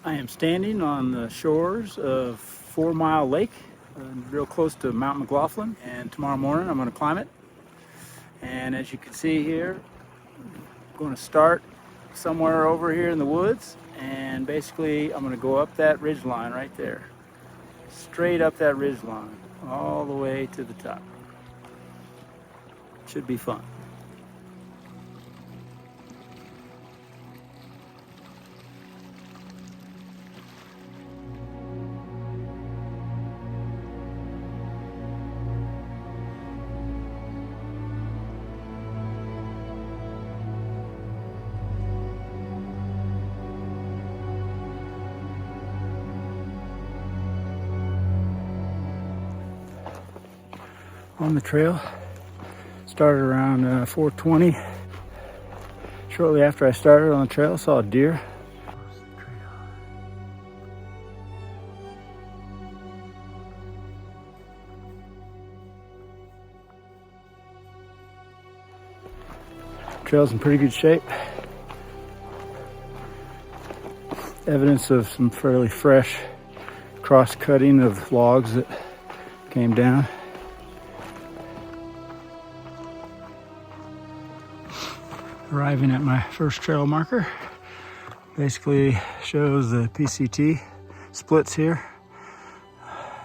I am standing on the shores of Fourmile Lake, real close to Mount McLoughlin, and tomorrow morning I'm going to climb it. And as you can see here, I'm going to start somewhere over here in the woods, and basically I'm going to go up that ridge line right there, straight up that ridge line, all the way to the top. Should be fun. On the trail, started around 4:20. Shortly after I started on the trail, I saw a deer. Trail's in pretty good shape. Evidence of some fairly fresh cross-cutting of logs that came down. Arriving at my first trail marker. Basically shows the PCT splits here.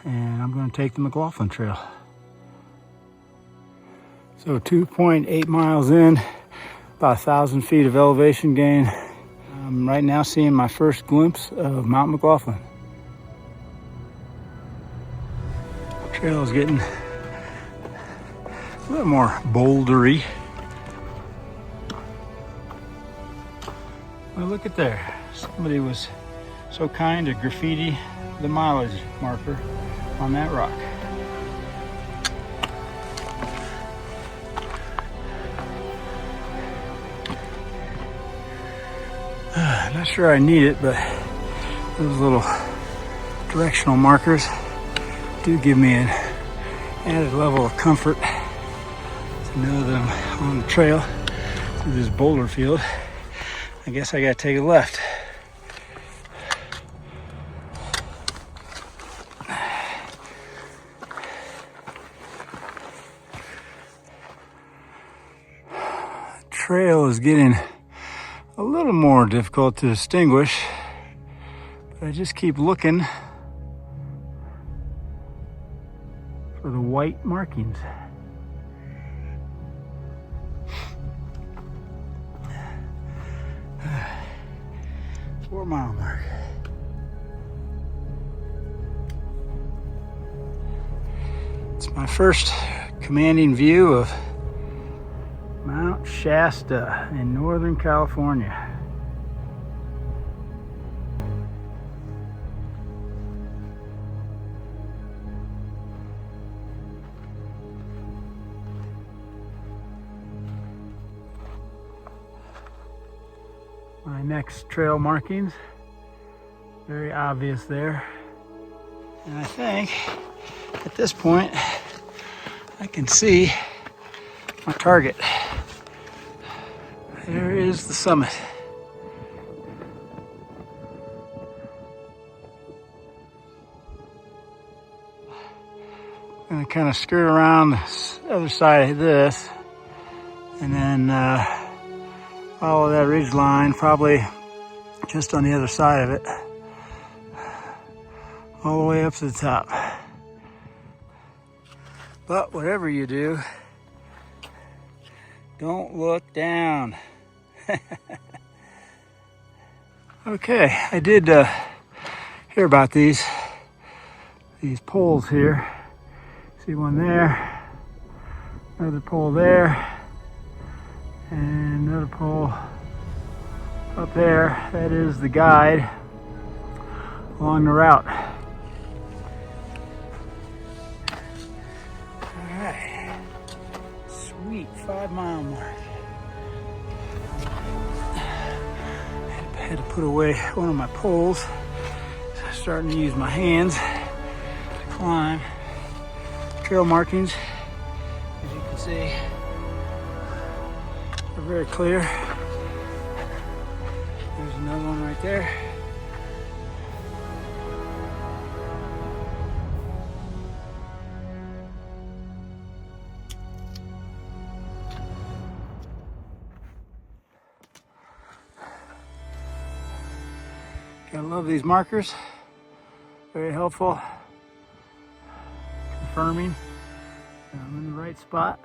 And I'm going to take the McLoughlin Trail. So 2.8 miles in, about 1,000 feet of elevation gain. I'm right now seeing my first glimpse of Mount McLoughlin. Trail is getting a little more bouldery. Well, look at there. Somebody was so kind to graffiti the mileage marker on that rock. Not sure I need it, but those little directional markers do give me an added level of comfort to know that I'm on the trail through this boulder field. I guess I gotta take a left. The trail is getting a little more difficult to distinguish, but I just keep looking for the white markings. 4 mile mark. It's my first commanding view of Mount Shasta in Northern California. My next trail markings, very obvious there. And I think at this point I can see my target. There is the summit. I'm gonna kind of skirt around the other side of this and then follow that ridge line, probably just on the other side of it, all the way up to the top. But whatever you do, don't look down. Okay, I did hear about these poles here. See one there, another pole there, and another pole up there. That is the guide along the route. All right, sweet 5 mile mark. I had to put away one of my poles. So I'm starting to use my hands to climb. Trail markings, as you can see, are very clear. There's another one right there. Gotta love these markers. Very helpful. Confirming I'm in the right spot.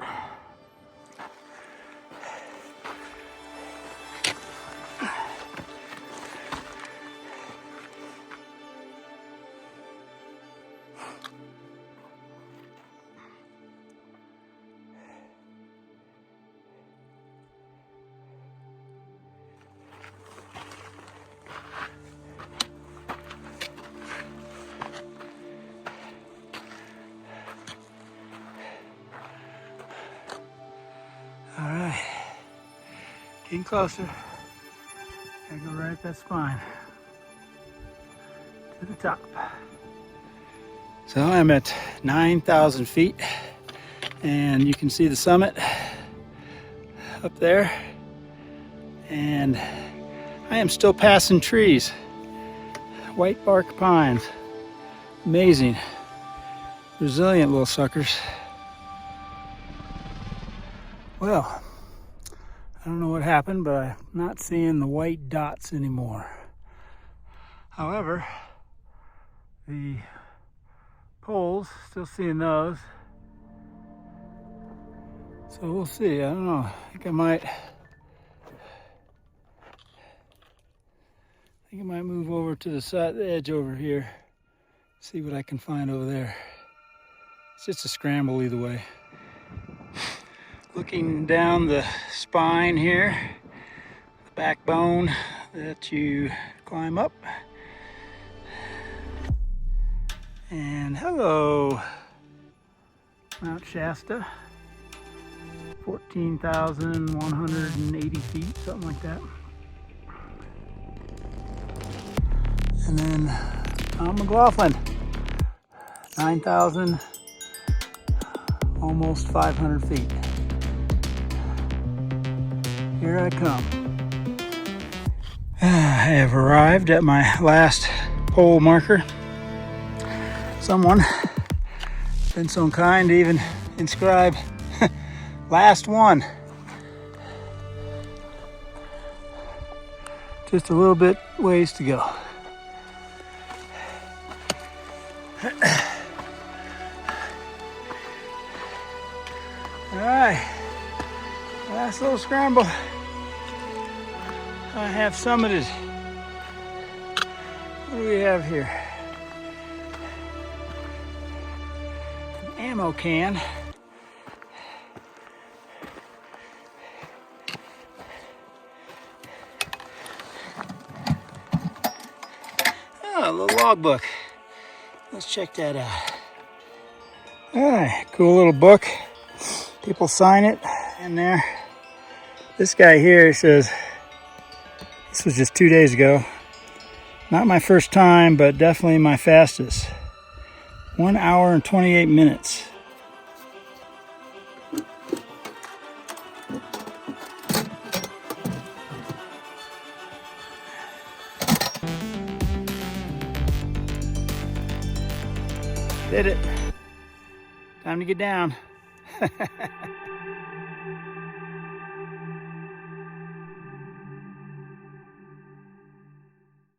All right, getting closer. Gotta go right at that spine to the top. So I'm at 9,000 feet, and you can see the summit up there. And I am still passing trees, white bark pines. Amazing, resilient little suckers. Well, I don't know what happened, but I'm not seeing the white dots anymore. However, the poles, still seeing those. So we'll see. I don't know. I think I might move over to the side, the edge over here. See what I can find over there. It's just a scramble either way. Looking down the spine here, the backbone that you climb up. And hello, Mount Shasta, 14,180 feet, something like that. And then Mount McLoughlin, 9,000, almost 500 feet. Here I come. I have arrived at my last pole marker. Someone been so kind to even inscribe last one. Just a little bit ways to go. All right, last little scramble. I have summited. What do we have here? An ammo can. Oh, a little logbook. Let's check that out. All right, cool little book. People sign it in there. This guy here says, this was just 2 days ago. Not my first time, but definitely my fastest. 1 hour and 28 minutes. Did it. Time to get down.